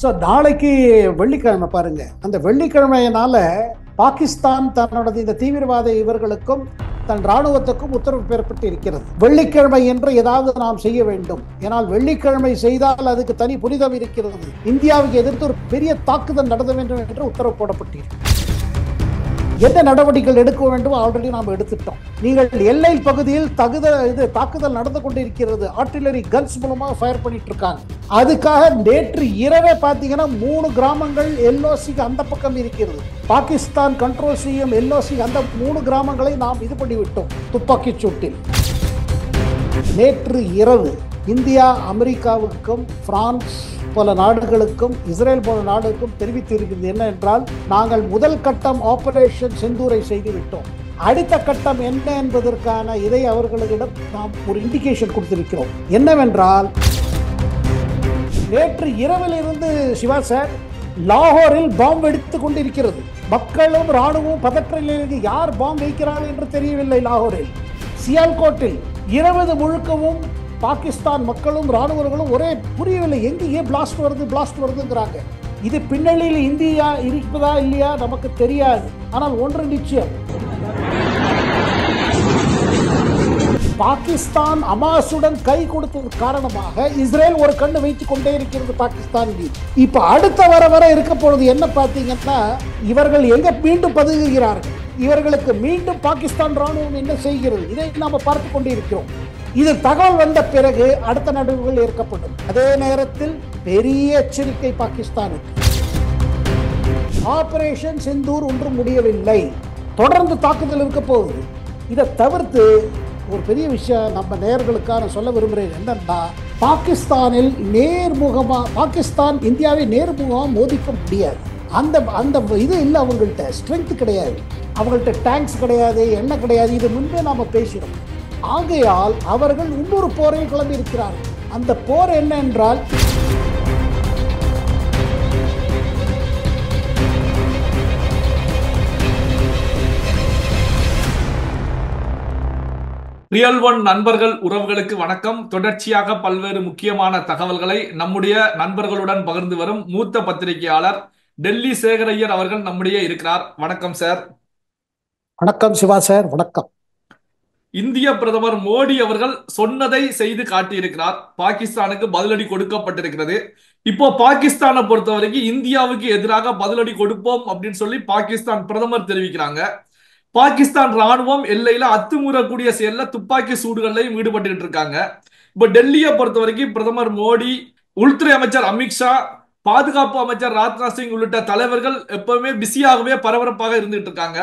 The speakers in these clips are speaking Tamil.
ஸோ நாளைக்கு வெள்ளிக்கிழமை பாருங்க. அந்த வெள்ளிக்கிழமையினால பாகிஸ்தான் தன்னோட இந்த தீவிரவாத இவர்களுக்கும் தன் இராணுவத்துக்கும் உத்தரவு பெறப்பட்டு இருக்கிறது. வெள்ளிக்கிழமை என்று ஏதாவது நாம் செய்ய வேண்டும். ஏனால் வெள்ளிக்கிழமை செய்தால் அதுக்கு தனி புனிதம் இருக்கிறது. இந்தியாவுக்கு எதிர்த்து ஒரு பெரிய தாக்குதல் நடத்த வேண்டும் என்று உத்தரவு போடப்பட்டிருக்கிறது. என்ன நடவடிக்கைகள் எடுக்க வேண்டும் ஆல்ரெடி நாம் எடுத்துட்டோம். நீங்கள் எல்லை பகுதியில் தாக்குதல் நடந்து கொண்டிருக்கிறது. ஆர்டிலரி கன்ஸ் மூலமா ஃபயர் பண்ணிட்டு இருக்காங்க. அதுக்காக நேற்று இரவே பார்த்தீங்கன்னா 3 கிராமங்கள் எல்ஓசிக்கு அந்த பக்கம் இருக்கிறது. பாகிஸ்தான் கண்ட்ரோல் செய்யும் எல்ஓசி அந்த 3 கிராமங்களை நாம் இது பண்ணிவிட்டோம் துப்பாக்கி சூட்டில். நேற்று இரவு இந்தியா அமெரிக்காவுக்கும் பிரான்ஸ் போல நாடுகளுக்கும் இஸ்ரேல் போல நாடுகளுக்கும் தெரிவித்திருக்கிறது என்ன என்றால், நாங்கள் முதல் கட்டம் ஆபரேஷன் செந்தூரை செய்துவிட்டோம். அடுத்த கட்டம் என்ன என்பதற்கான இதை அவர்களிடம் நாம் ஒரு இண்டிகேஷன் கொடுத்திருக்கிறோம். என்னவென்றால், நேற்று இரவில் இருந்து சிவா சார் லாகோரில் பாம்பு வெடித்துக் கொண்டிருக்கிறது. மக்களும் ராணுவம் பதற்றத்தில் யார் பாம்பு வைக்கிறார்கள் என்று தெரியவில்லை. லாகோரில் சியால்கோட்டில் 20 முழுக்கவும் பாகிஸ்தான் மக்களும் ராணுவர்களும் ஒரே புரியவில்லை, எங்கே பிளாஸ்ட் வருதுங்கிறாங்க. இது பின்னணியில் இந்தியா இருப்பதா இல்லையா நமக்கு தெரியாது. ஆனால் ஒன்று நிச்சயம், பாகிஸ்தான் அமாசுடன் கை கொடுத்தது காரணமாக இஸ்ரேல் ஒரு கண்ணு வைத்துக் கொண்டே இருக்கிறது பாகிஸ்தான் மீது. இப்ப அடுத்த வர இருக்க போறது என்ன பார்த்தீங்கன்னா, இவர்கள் எங்க மீண்டும் பதுங்குகிறார்கள், இவர்களுக்கு மீண்டும் பாகிஸ்தான் ராணுவம் என்ன செய்கிறது, இதை நாம பார்த்து கொண்டே இருக்கிறோம். இது தகவல் வந்த பிறகு அடுத்த நடவடிக்கைகள் ஏற்கப்படும். அதே நேரத்தில் பெரிய எச்சரிக்கை பாகிஸ்தானுக்கு. ஆபரேஷன் சிந்தூர் ஒன்றும் முடியவில்லை, தொடர்ந்து தாக்குதல் இருக்க போகுது. இதை தவிர்த்து ஒரு பெரிய விஷயம் நம்ம நேயர்களுக்காக சொல்ல விரும்புகிறேன் என்னன்னா, பாகிஸ்தானில் பாகிஸ்தான் இந்தியாவை நேர்முகமாக மோதிக்க முடியாது. அந்த இது இல்லை, அவங்கள்ட்ட ஸ்ட்ரென்த் கிடையாது, அவங்கள்ட்ட டேங்க்ஸ் கிடையாது, எண்ணெய் கிடையாது. இது முன்பே நாம பேசினோம். ஆகையால் அவர்கள் இன்னொரு போரில் கிளம்பி இருக்கிறார்கள். அந்த போர் என்ன என்றால், ரியல் ஒன் நண்பர்கள் உறவுகளுக்கு வணக்கம். தொடர்ச்சியாக பல்வேறு முக்கியமான தகவல்களை நம்முடைய நண்பர்களுடன் பகிர்ந்து வரும் மூத்த பத்திரிகையாளர் டெல்லி சேகரையர் அவர்கள் நம்முடைய இருக்கிறார். வணக்கம் சார். வணக்கம் சிவா சார். வணக்கம். இந்திய பிரதமர் மோடி அவர்கள் சொன்னதை செய்து காட்டியிருக்கிறார். பாகிஸ்தானுக்கு பதிலடி கொடுக்கப்பட்டிருக்கிறது. இப்போ பாகிஸ்தானை பொறுத்த வரைக்கும் இந்தியாவுக்கு எதிராக பதிலடி கொடுப்போம் அப்படின்னு சொல்லி பாகிஸ்தான் பிரதமர் தெரிவிக்கிறாங்க. பாகிஸ்தான் ராணுவம் எல்லையில அத்துமீறக்கூடிய செயல்ல துப்பாக்கி சூடுகளையும் ஈடுபட்டு இருக்காங்க. இப்ப டெல்லியை பொறுத்த வரைக்கும் பிரதமர் மோடி, உள்துறை அமைச்சர் அமித்ஷா, பாதுகாப்பு அமைச்சர் ராஜ்நாத் சிங் உள்ளிட்ட தலைவர்கள் எப்பவுமே பிஸியாகவே பரபரப்பாக இருந்துட்டு இருக்காங்க.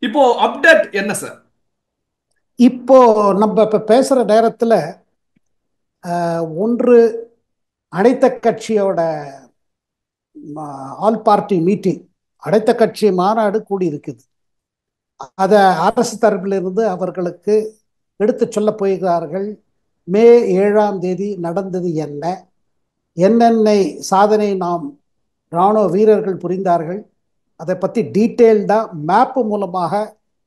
இப்போ அப்டேட் என்ன சார்? இப்போ நம்ம இப்ப பேசுற நேரத்துல ஒன்று அனைத்த கட்சியோட ஆல் பார்ட்டி மீட்டிங், அனைத்த கட்சி மாநாடு கூடி இருக்குது. அதை அரசு தரப்பிலிருந்து அவர்களுக்கு எடுத்து சொல்ல போகிறார்கள். மே 7ஆம் தேதி நடந்தது என்ன, என்னென்ன சாதனை நாம் இராணுவ வீரர்கள் புரிந்தார்கள், அதை பற்றி டீட்டெயில்டாக மேப்பு மூலமாக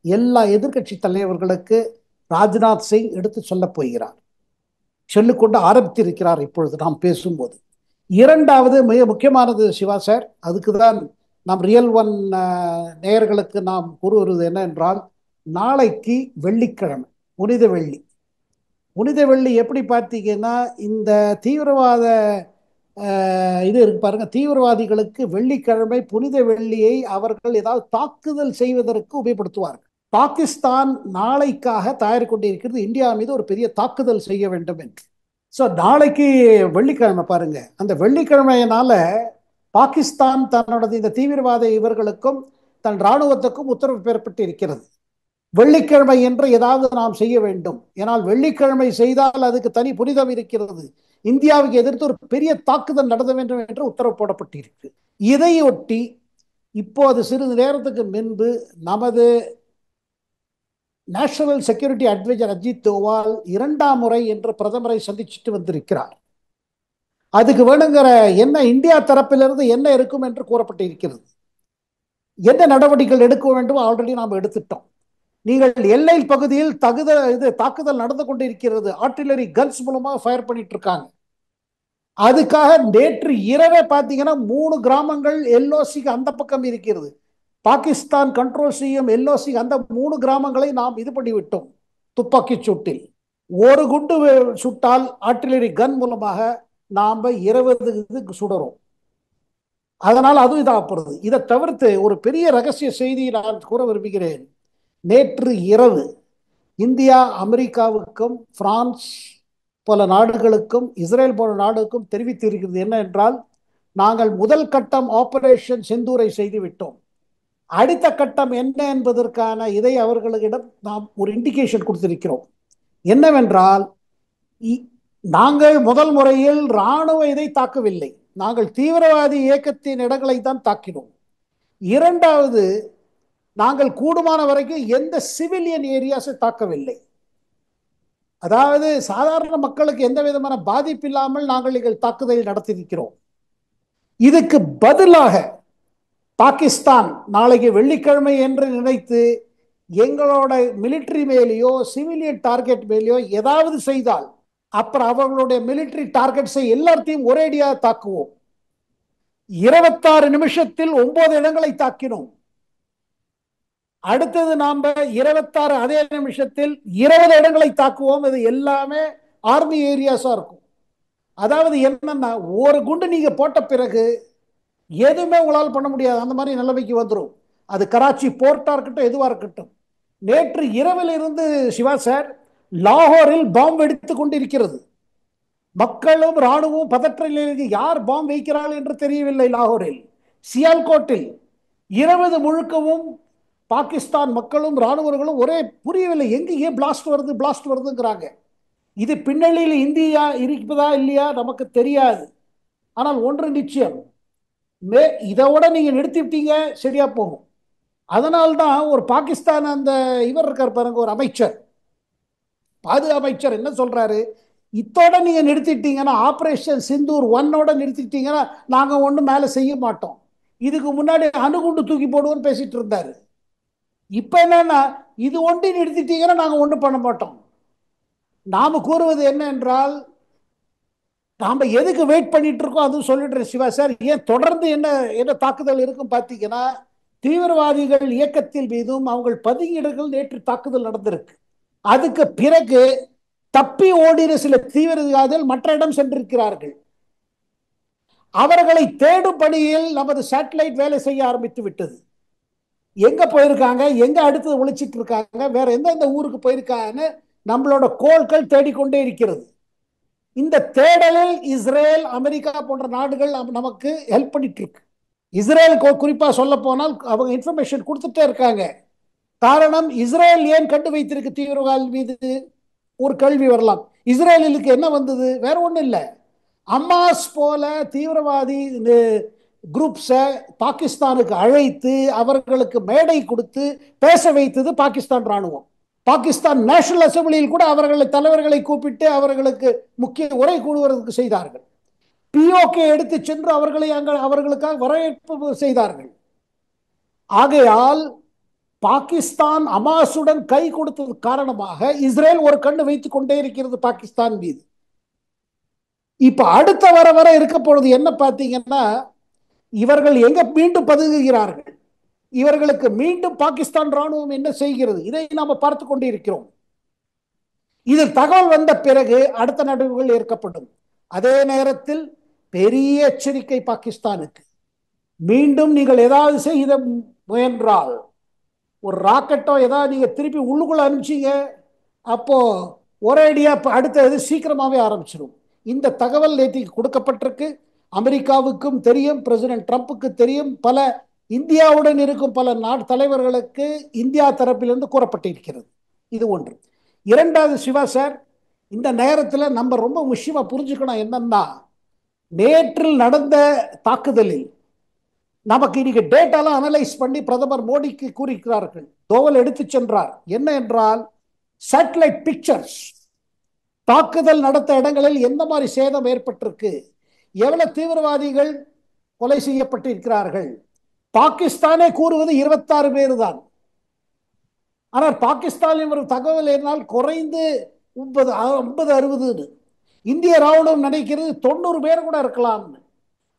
எல்லா எதிர்கட்சி தலைவர்களுக்கு ராஜ்நாத் சிங் எடுத்து சொல்ல போகிறார். சொல்லிக்கொண்டு ஆரம்பித்திருக்கிறார் இப்பொழுது நாம் பேசும்போது. இரண்டாவது மிக முக்கியமானது சிவா சார், அதுக்கு தான் நாம் ரியல் ஒன் நேயர்களுக்கு நாம் கூறுவது என்ன என்றால், நாளைக்கு வெள்ளிக்கிழமை புனித வெள்ளி எப்படி பார்த்தீங்கன்னா, இந்த தீவிரவாத இது இருக்கு பாருங்க, தீவிரவாதிகளுக்கு வெள்ளிக்கிழமை புனித வெள்ளியை அவர்கள் ஏதாவது தாக்குதல் செய்வதற்கு உபயோகப்படுத்துவார்கள். பாகிஸ்தான் நாளைக்காக தயார் கொண்டிருக்கிறது இந்தியா மீது ஒரு பெரிய தாக்குதல் செய்ய வேண்டும் என்று. ஸோ நாளைக்கு வெள்ளிக்கிழமை பாருங்க. அந்த வெள்ளிக்கிழமையினால பாகிஸ்தான் தன்னோட இந்த தீவிரவாத இவர்களுக்கும் தன் இராணுவத்துக்கும் உத்தரவு பெறப்பட்டு இருக்கிறது. வெள்ளிக்கிழமை என்று ஏதாவது நாம் செய்ய வேண்டும். ஏனால் வெள்ளிக்கிழமை செய்தால் அதுக்கு தனி புனிதம் இருக்கிறது. இந்தியாவுக்கு எதிர்த்து ஒரு பெரிய தாக்குதல் நடத்த வேண்டும் என்று உத்தரவு போடப்பட்டிருக்கு. இதையொட்டி இப்போது சிறிது நேரத்துக்கு முன்பு நமது national security adviser Ajit Doval 2ஆம் முறை என்று பிரதமரை சந்திச்சுட்டு வந்திருக்கிறார். அதுக்கு வேணுங்கிற என்ன இந்தியா தரப்பிலிருந்து என்ன இருக்கும் என்று கூறப்பட்டிருக்கிறது. என்ன நடவடிக்கைகள் எடுக்க வேண்டும் ஆல்ரெடி நாம் எடுத்துட்டோம். நீங்கள் எல்லை பகுதியில் தாக்குதல் நடந்து கொண்டிருக்கிறது. ஆர்டிலரி கன்ஸ் மூலமா ஃபயர் பண்ணிட்டு இருக்காங்க. அதுக்காக நேற்று இரவே பார்த்தீங்கன்னா 3 கிராமங்கள் எல்ஓசிக்கு அந்த பக்கம் இருக்கிறது. பாகிஸ்தான் கண்ட்ரோல் செய்யும் எல்ஓசி அந்த 3 கிராமங்களை நாம் இது பண்ணிவிட்டோம். துப்பாக்கி சூட்டில் ஒரு குண்டு சுட்டால் ஆர்டிலரி கன் மூலமாக நாம் 20 சுடுறோம். அதனால் அதுவும் இதாகப்படுது. இதை தவிர்த்து ஒரு பெரிய ரகசிய செய்தியை நான் கூற விரும்புகிறேன். நேற்று இரவு இந்தியா அமெரிக்காவுக்கும் பிரான்ஸ் போல நாடுகளுக்கும் இஸ்ரேல் போல நாடுகளுக்கும் தெரிவித்திருக்கிறது என்ன என்றால், நாங்கள் முதல் கட்டம் ஆபரேஷன் செந்தூரை செய்து விட்டோம். அடுத்த கட்டம் என்ன என்பதற்கான இதை அவர்களிடம் நாம் ஒரு இண்டிகேஷன் கொடுத்திருக்கிறோம். என்னவென்றால், நாங்கள் முதல் முறையில் இராணுவ இதை தாக்கவில்லை, நாங்கள் தீவிரவாதி இயக்கத்தின் இடங்களை தான் தாக்கினோம். இரண்டாவது, நாங்கள் கூடுமான வரைக்கும் எந்த சிவிலியன் ஏரியாஸை தாக்கவில்லை. அதாவது சாதாரண மக்களுக்கு எந்த விதமான பாதிப்பு இல்லாமல் நாங்கள் தாக்குதல் நடத்தியிருக்கிறோம். இதுக்கு பதிலாக பாகிஸ்தான் நாளைக்கு வெள்ளிக்கிழமை என்று நினைத்து எங்களோட மிலிட்டரி மேலேயோ சிவிலியன் டார்கெட் மேலேயோ ஏதாவது செய்தால் அப்புறம் அவர்களுடைய மிலிட்டரி டார்கெட்ஸை எல்லாத்தையும் ஒரேடியாக தாக்குவோம். 26 நிமிஷத்தில் 9 இடங்களை தாக்கினோம். அடுத்தது நாம் 26 அதே நிமிஷத்தில் 20 இடங்களை தாக்குவோம். இது எல்லாமே ஆர்மி ஏரியாஸா இருக்கும். அதாவது என்னன்னா, ஒரு குண்டு நீங்க போட்ட பிறகு எதுவுமே உங்களால் பண்ண முடியாது, அந்த மாதிரி நிலைமைக்கு வந்துடும். அது கராச்சி போர்ட்டா இருக்கட்டும், எதுவா இருக்கட்டும். நேற்று இரவில் இருந்து சிவா சார் லாகோரில் பாம்பு வெடித்துக் கொண்டிருக்கிறது. மக்களும் ராணுவம் பதற்றத்தில் யார் பாம்பு வைக்கிறார்கள் என்று தெரியவில்லை. லாகோரில், சியால்கோட்டில் 20 முழுக்கவும் பாகிஸ்தான் மக்களும் ராணுவர்களும் ஒரே புரியவில்லை, எங்கேயே பிளாஸ்ட் வருது பிளாஸ்ட் வருதுங்கிறாங்க. இது பின்னணியில் இந்தியா இருப்பதா இல்லையா நமக்கு தெரியாது. ஆனால் ஒன்று நிச்சயம், இதோட நீங்க நிறுத்திவிட்டீங்க சரியா போகும். அதனால்தான் ஒரு பாகிஸ்தான் அந்த இவர் இருக்கார் பாருங்க, ஒரு அமைச்சர், பாதுகாப்பு அமைச்சர் என்ன சொல்றாரு, இத்தோட நீங்க நிறுத்திட்டீங்கன்னா, ஆபரேஷன் சிந்தூர் 1 நிறுத்திட்டீங்கன்னா நாங்க ஒன்றும் மேலே செய்ய மாட்டோம், இதுக்கு முன்னாடி அணுகுண்டு தூக்கி போடுவோம்னு பேசிட்டு இருந்தாரு. இப்ப என்னன்னா, இது ஒன்று நிறுத்திட்டீங்கன்னா நாங்க ஒன்றும் பண்ண மாட்டோம். நாம கூறுவது என்ன என்றால், நாம எதுக்கு வெயிட் பண்ணிட்டு இருக்கோம் அதுவும் சொல்லிடுறேன் சிவா சார். ஏன் தொடர்ந்து என்ன என்ன தாக்குதல் இருக்கும் பார்த்தீங்கன்னா, தீவிரவாதிகள் இயக்கத்தில் மீதும் அவங்க பதுங்கிடங்கள் நேற்று தாக்குதல் நடந்திருக்கு. அதுக்கு பிறகு தப்பி ஓடின சில தீவிரவாதிகள் மற்ற இடம் சென்றிருக்கிறார்கள். அவர்களை தேடும் பணியில் நமது சேட்டலைட் வேலை செய்ய ஆரம்பித்து விட்டது. எங்க போயிருக்காங்க, எங்க அடுத்தது ஒழிச்சிட்டு இருக்காங்க, வேற எந்தெந்த ஊருக்கு போயிருக்காங்கன்னு நம்மளோட கோள்கள் தேடிக்கொண்டே இருக்கிறது. இந்த தேடலில் இஸ்ரேல் அமெரிக்கா போன்ற நாடுகள் நமக்கு ஹெல்ப் பண்ணிட்டு இருக்கு. இஸ்ரேல் குறிப்பா சொல்ல போனால் அவங்க இன்ஃபர்மேஷன் கொடுத்துட்டே இருக்காங்க. காரணம், இஸ்ரேல் ஏன் கண்டு வைத்திருக்கு தீவிரவாதி மீது ஒரு கேள்வி வரலாம். இஸ்ரேலுக்கு என்ன வந்தது, வேற ஒன்றும் இல்லை. அமாஸ் போல தீவிரவாதி குரூப்ஸை பாகிஸ்தானுக்கு அழைத்து அவர்களுக்கு மேடை கொடுத்து பேச வைத்தது பாகிஸ்தான் ராணுவம். பாகிஸ்தான் நேஷனல் அசம்பிளியில் கூட அவர்களை தலைவர்களை கூப்பிட்டு அவர்களுக்கு முக்கிய உரை கூறுவதற்கு செய்தார்கள். பிஓகே எடுத்து சென்று அவர்களை அவர்களுக்காக வரவேற்பு செய்தார்கள். ஆகையால் பாகிஸ்தான் அமாசுடன் கை கொடுத்தது காரணமாக இஸ்ரேல் ஒரு கண்ணு வைத்துக் கொண்டே இருக்கிறது பாகிஸ்தான் மீது. இப்ப அடுத்த வர இருக்க பொழுது என்ன பார்த்தீங்கன்னா, இவர்கள் எங்க மீண்டும் பதுங்குகிறார்கள், இவர்களுக்கு மீண்டும் பாகிஸ்தான் ராணுவம் என்ன செய்கிறது, இதை நாம பார்த்து கொண்டே இருக்கிறோம். இது தகவல் வந்த பிறகு அடுத்த நடவடிக்கைகள் ஏற்கப்படும். அதே நேரத்தில் பெரிய எச்சரிக்கை பாகிஸ்தானுக்கு, மீண்டும் நீங்கள் ஏதாவது செய்த முயன்றால், ஒரு ராக்கெட்டோ ஏதாவது நீங்க திருப்பி உள்ளுக்குள்ள அனுப்பிச்சிங்க, அப்போ ஒரேடியா அடுத்தது சீக்கிரமாவே ஆரம்பிச்சிடும். இந்த தகவல் நேற்றுக்கு கொடுக்கப்பட்டிருக்கு. அமெரிக்காவுக்கும் தெரியும், பிரசிடென்ட் ட்ரம்புக்கு தெரியும், பல இந்தியாவுடன் இருக்கும் பல நாடு தலைவர்களுக்கு இந்தியா தரப்பிலிருந்து கூறப்பட்டிருக்கிறது. இது ஒன்று. இரண்டாவது சிவா சார், இந்த நேரத்தில் நம்ம ரொம்ப முக்கியமா புரிஞ்சுக்கணும் என்னன்னா, நேற்றில் நடந்த தாக்குதலில் நமக்கு இன்னைக்கு டேட்டாலாம் அனலைஸ் பண்ணி பிரதமர் மோடிக்கு கூறியிருக்கிறார்கள், தோவல் எடுத்து சென்றார். என்ன என்றால், சேட்டலைட் பிக்சர்ஸ், தாக்குதல் நடத்த இடங்களில் எந்த மாதிரி சேதம் ஏற்பட்டிருக்கு, எவ்வளவு தீவிரவாதிகள் கொலை செய்யப்பட்டிருக்கிறார்கள். பாகிஸ்தானே கூறுவது 26 பேர் தான். ஆனால் பாகிஸ்தானில் ஒரு தகவல் என்னால் குறைந்து 50, 60. இந்திய ராணுவம் நினைக்கிறது 90 பேர் கூட இருக்கலாம்.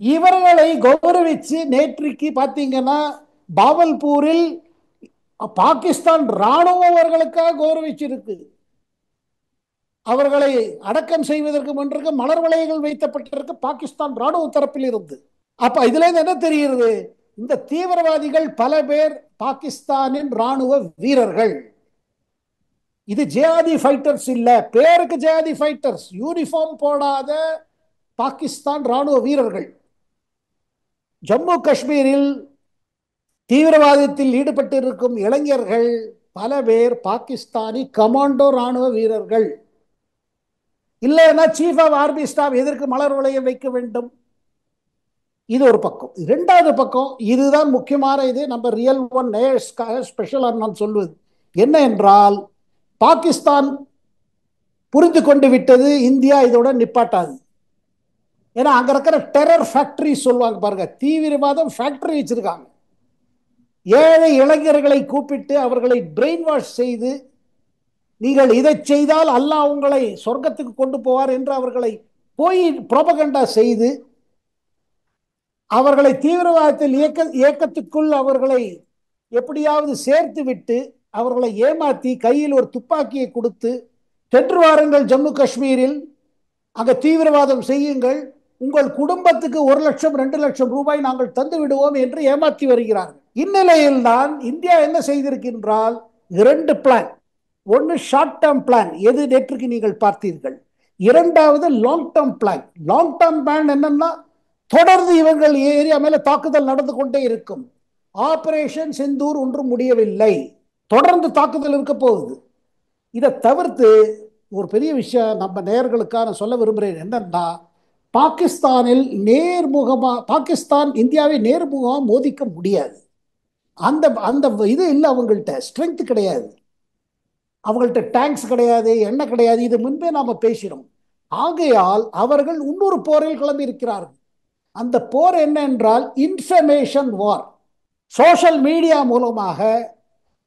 இவர்களை கௌரவிச்சு நேற்றைக்கு பார்த்தீங்கன்னா பாவல்பூரில் பாகிஸ்தான் ராணுவம் அவர்களுக்காக கௌரவிச்சிருக்கு. அவர்களை அடக்கம் செய்வதற்கு முன்றுக்கு மலர் வளையங்கள் வைக்கப்பட்டிருக்கு பாகிஸ்தான் ராணுவ தரப்பில் இருந்து. அப்ப இதுல இருந்து என்ன தெரிகிறது? இந்த தீவிரவாதிகள் பல பேர் பாகிஸ்தானின் ராணுவ வீரர்கள். இது ஜிஹாதி ஃபைட்டர்ஸ் இல்ல, பேருக்கு ஜிஹாதி ஃபைட்டர்ஸ், யூனிஃபார்ம் போடாத பாகிஸ்தான் ராணுவ வீரர்கள். ஜம்மு காஷ்மீரில் தீவிரவாதத்தில் ஈடுபட்டிருக்கும் இளைஞர்கள் பல பேர் பாகிஸ்தானி கமாண்டோ ராணுவ வீரர்கள். இல்லைன்னா சீஃப் ஆஃப் ஆர்மி ஸ்டாஃப் எதற்கு மலர் வளையம் வைக்க வேண்டும்? இது ஒரு பக்கம். இரண்டாவது பக்கம், இதுதான் முக்கியமான, இது நம்ம ரியல் ஒன் நேயர்ஸ்க்காக ஸ்பெஷலாக நான் சொல்வது என்ன என்றால், பாகிஸ்தான் புரிந்து கொண்டு விட்டது இந்தியா இதோட நிப்பாட்டாது. ஏன்னா அங்க இருக்கிற டெரர் ஃபேக்டரி சொல்லுவாங்க பாருங்க, தீவிரவாதம் ஃபேக்டரி வச்சிருக்காங்க. ஏழை இளைஞர்களை கூப்பிட்டு அவர்களை பிரெயின் வாஷ் செய்து, நீங்கள் இதை செய்தால் அல்லாஹ் உங்களை சொர்க்கத்துக்கு கொண்டு போவார் என்று அவர்களை போய் புரோபகண்டா செய்து அவர்களை தீவிரவாதத்தில் இயக்கத்துக்குள் அவர்களை எப்படியாவது சேர்த்து விட்டு அவர்களை ஏமாற்றி கையில் ஒரு துப்பாக்கியை கொடுத்து, சென்று வாருங்கள் ஜம்மு காஷ்மீரில் அங்க தீவிரவாதம் செய்யுங்கள், உங்கள் குடும்பத்துக்கு 1 லட்சம் 2 லட்சம் ரூபாய் நாங்கள் தந்து விடுவோம் என்று ஏமாற்றி வருகிறார்கள். இந்நிலையில் தான் இந்தியா என்ன செய்திருக்கின்றால், 2 பிளான். ஒன்று ஷார்ட் டேர்ம் பிளான், எது நேற்றுக்கு நீங்கள் பார்த்தீர்கள். இரண்டாவது long term plan. Long term plan என்னன்னா, தொடர்ந்து இவர்கள் ஏரியா மேல தாக்குதல் நடந்து கொண்டே இருக்கும். ஆபரேஷன் சிந்தூர் ஒன்றும் முடியவில்லை, தொடர்ந்து தாக்குதல் இருக்க போகுது. இதை தவிர்த்து ஒரு பெரிய விஷயம் நம்ம நேயர்களுக்காக சொல்ல விரும்புகிறேன் என்னன்னா, பாகிஸ்தானில் பாகிஸ்தான் இந்தியாவை நேர்முகமாக மோதிக்க முடியாது. அந்த அந்த இது இல்லை, அவங்கள்ட்ட ஸ்ட்ரென்த் கிடையாது, அவங்கள்ட்ட டேங்க்ஸ் கிடையாது, எண்ணெய் கிடையாது. இது முன்பே நாம பேசினோம். ஆகையால் அவர்கள் இன்னொரு போரில் கிளம்பி இருக்கிறார்கள். அந்த போர் என்ன என்றால் இன்ஃபர்மேஷன் வார். சோஷியல் மீடியா மூலமாக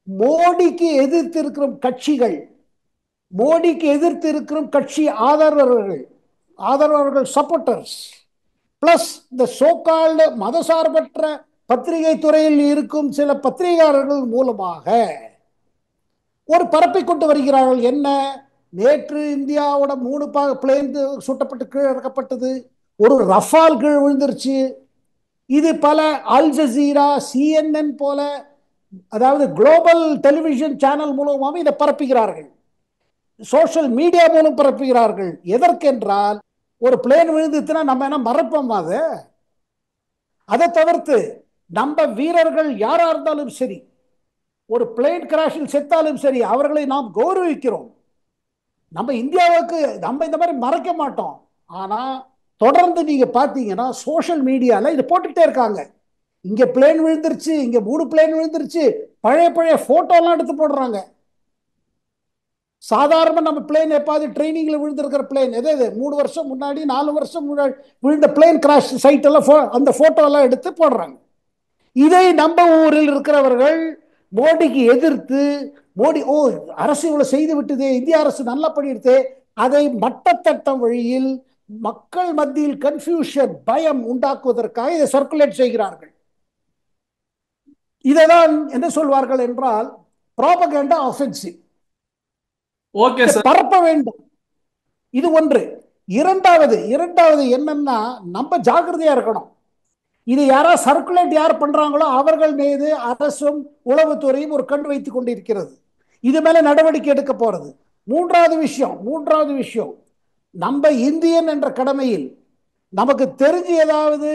மோடிக்கு எதிர்த்து இருக்கிற கட்சிகள், மோடிக்கு எதிர்த்து இருக்கிற கட்சி ஆதரவர்கள் சப்போர்ட்டர்ஸ் பிளஸ் இந்த சோகால்டு மதசார்பற்ற பத்திரிகை துறையில் இருக்கும் சில பத்திரிகையாளர்கள் மூலமாக ஒரு பரப்பை கொண்டு வருகிறார்கள். என்ன, நேற்று இந்தியாவோட 3 பிளேன் சுட்டப்பட்டு கீழே இறக்கப்பட்டது, ஒரு ரஃபால் கீழ் விழுந்துருச்சு. இது பல அல் ஜசீரா, CNN போல, அதாவது குளோபல் டெலிவிஷன் சேனல் மூலமாக இதை பரப்புகிறார்கள், சோஷியல் மீடியா மூலம் பரப்புகிறார்கள். எதற்கென்றால், ஒரு பிளேன் விழுந்துச்சுன்னா நம்ம என்ன மறப்போம்? அதை தவிர்த்து நம்ம வீரர்கள் யாரா இருந்தாலும் சரி, ஒரு பிளேன் கிராஷில் செத்தாலும் சரி, அவர்களை நாம் கௌரவிக்கிறோம். நம்ம இந்தியாவுக்கு நம்ம இந்த மாதிரி மறைக்க மாட்டோம். ஆனா தொடர்ந்து நீங்க பாத்தீங்கன்னா சோஷியல் மீடியால இது போட்டுட்டே இருக்காங்க. இங்க பிளேன் விழுந்துருச்சு, இங்க 3 பிளேன் விழுந்துருச்சு, பழைய பழைய போட்டோ எல்லாம் எடுத்து போடுறாங்க. சாதாரண நம்ம பிளேன் எப்பாவது ட்ரைனிங்ல விழுந்திருக்கிற பிளேன் எது 3 வருஷம் முன்னாடி 4 வருஷம் முன்னாடி விழுந்த பிளேன் கிராஷ் சைட் எல்லாம் அந்த போட்டோ எல்லாம் எடுத்து போடுறாங்க. இதை நம்ம ஊரில் இருக்கிறவர்கள் மோடிக்கு எதிர்த்து, மோடி அரசு இவ்வளவு செய்து விட்டது, இந்திய அரசு நல்லா பண்ணிடுது, அதை மட்டத்தட்டம் வழியில் மக்கள் மத்தியில் கன்ஃபியூஷன், பயம் உண்டாக்குவதற்காக இதை சர்க்குலேட் செய்கிறார்கள். இதைதான் என்ன சொல்வார்கள் என்றால் ப்ராபகண்டா ஆஃபென்சிவ். ஓகே சார், பரப்ப வேண்டும். இது ஒன்று. இரண்டாவது என்னன்னா, நம்ம ஜாக்கிரதையா இருக்கணும். இது யாரா சர்க்குலேட் யார் பண்றாங்களோ அவர்கள் மீது அரசும் உளவுத்துறையும் ஒரு கண் வைத்துக் கொண்டிருக்கிறது. இது மேல நடவடிக்கை எடுக்க போறது. மூன்றாவது விஷயம், நம்ம இந்தியன் என்ற கடமையில் நமக்கு தெரிஞ்சு ஏதாவது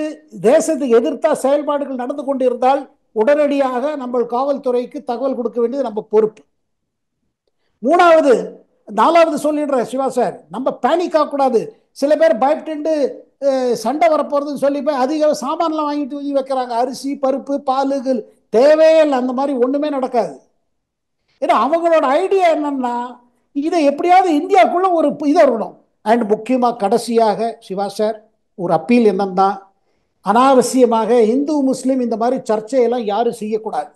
தேசத்துக்கு எதிர்த்தா செயல்பாடுகள் நடந்து கொண்டிருந்தால் உடனடியாக நம்ம காவல்துறைக்கு தகவல் கொடுக்க வேண்டியது நம்ம பொறுப்பு. நாலாவது சொல்லிடுற சிவா சார், நம்ம பேனிக் ஆகக்கூடாது. சில பேர் பயப்பட்டு சண்டை வரப்போறதுன்னு சொல்லி போய் அதிக சாமான்லாம் வாங்கிட்டு வைக்கிறாங்க, அரிசி பருப்பு பாலுகள் தேவையில்லை. அந்த மாதிரி ஒண்ணுமே நடக்காது. ஏன்னா அவங்களோட ஐடியா என்னன்னா, இதை எப்படியாவது இந்தியாவுக்குள்ள ஒரு இது இருக்கணும். அண்ட் முக்கியமா கடைசியாக சிவா சார் ஒரு அப்பீல் என்னன்னா, அனாவசியமாக இந்து முஸ்லீம் இந்த மாதிரி சர்ச்சையெல்லாம் யாரும் செய்யக்கூடாது.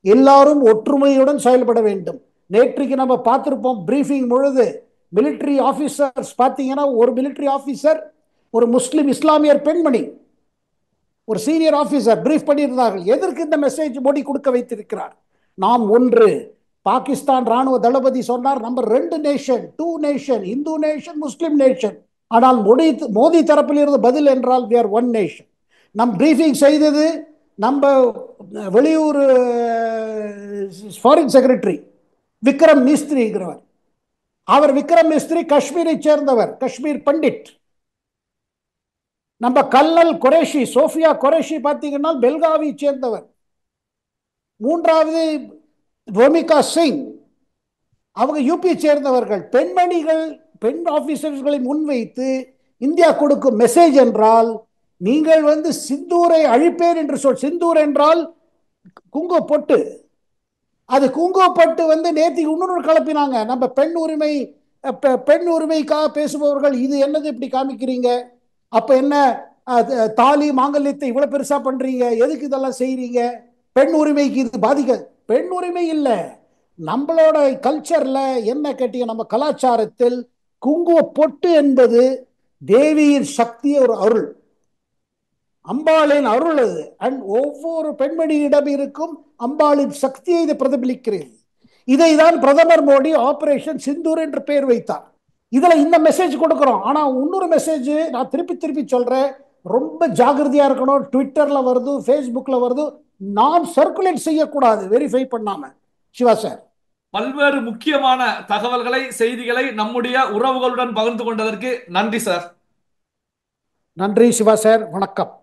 எல்லாரும் ஒற்றுமையுடன் செயல்பட வேண்டும். நேற்றைக்கு நம்ம பார்த்திருப்போம் பிரீஃபிங் பொழுது, மிலிட்டரி ஆபீசர்ஸ் பார்த்தீங்கன்னா ஒரு மிலிட்டரி ஆபீசர் ஒரு முஸ்லிம் இஸ்லாமியர் பெண்மணி ஒரு சீனியர் ஆபீசர் பிரீஃப் பண்ணியிருந்தார்கள். எதற்கு இந்த மெசேஜ் மோடி கொடுக்க வைத்திருக்கிறார்? நாம் ஒன்று. பாகிஸ்தான் ராணுவ தளபதி சொன்னார் number 2 nation, 2 nation, Hindu nation, Muslim nation. ஆனால் மோடி தரப்பில் இருந்து பதில் என்றால் we are one nation. நம் பிரீஃபிங் செய்தது நம்ம வெளியூர் ஃபாரின் செக்ரட்டரி விக்ரம் மிஸ்திரிங்கிறவர். அவர் விக்ரம் மிஸ்திரி காஷ்மீரை சேர்ந்தவர், காஷ்மீர் பண்டிட். நம்ம கல்லல் குரேஷி, சோஃபியா குரேஷி பார்த்தீங்கன்னா பெல்காவி சேர்ந்தவர். மூன்றாவது ரோமிகா சிங், அவங்க யூபி சேர்ந்தவர்கள். பெண்மணிகள், பெண் ஆபீசர்களை முன்வைத்து இந்தியா கொடுக்கும் மெசேஜ் என்றால் நீங்கள் சிந்தூரை அழிப்பேன் என்று சிந்தூர் என்றால் குங்கும பொட்டு. அது குங்கும பொட்டு நேத்தி இன்னொரு கலப்பினாங்க. நம்ம பெண் உரிமைக்காக பேசுபவர்கள் இது என்னது இப்படி காமிக்கிறீங்க? அப்ப என்ன தாலி மாங்கல்யத்தை இவ்வளவு பெருசா பண்றீங்க? எதுக்கு இதெல்லாம் செய்றீங்க? பெண் உரிமைக்கு இது பாதிக்க. பெண் உரிமை இல்லை, நம்மளோட கல்ச்சர்ல என்ன கேட்டீங்க, நம்ம கலாச்சாரத்தில் குங்கும பொட்டு என்பது தேவியின் சக்திய ஒரு அருள், அம்பாளின் அருள் அது. அண்ட் ஒவ்வொரு பெண்மணியிடம் இருக்கும் அம்பாளின் சக்தியை இது பிரதிபலிக்கிறது. இதை தான் பிரதமர் மோடி ஆபரேஷன் சிந்தூர் என்று பெயர் வைத்தார். இதுல இந்த மெசேஜ் கொடுக்கிறோம். ஆனா இன்னொரு மெசேஜ் நான் திருப்பி திருப்பி சொல்றேன், ரொம்ப ஜாகிரதையா இருக்கணும். ட்விட்டர்ல வருது, ஃபேஸ்புக்ல வருது, நாம் சர்க்குலேட் செய்யக்கூடாது வெரிஃபை பண்ணாம. சிவா சார், பல்வேறு முக்கியமான தகவல்களை, செய்திகளை நம்முடைய உறவுகளுடன் பகிர்ந்து கொண்டதற்கு நன்றி சார். நன்றி சிவா சார், வணக்கம்.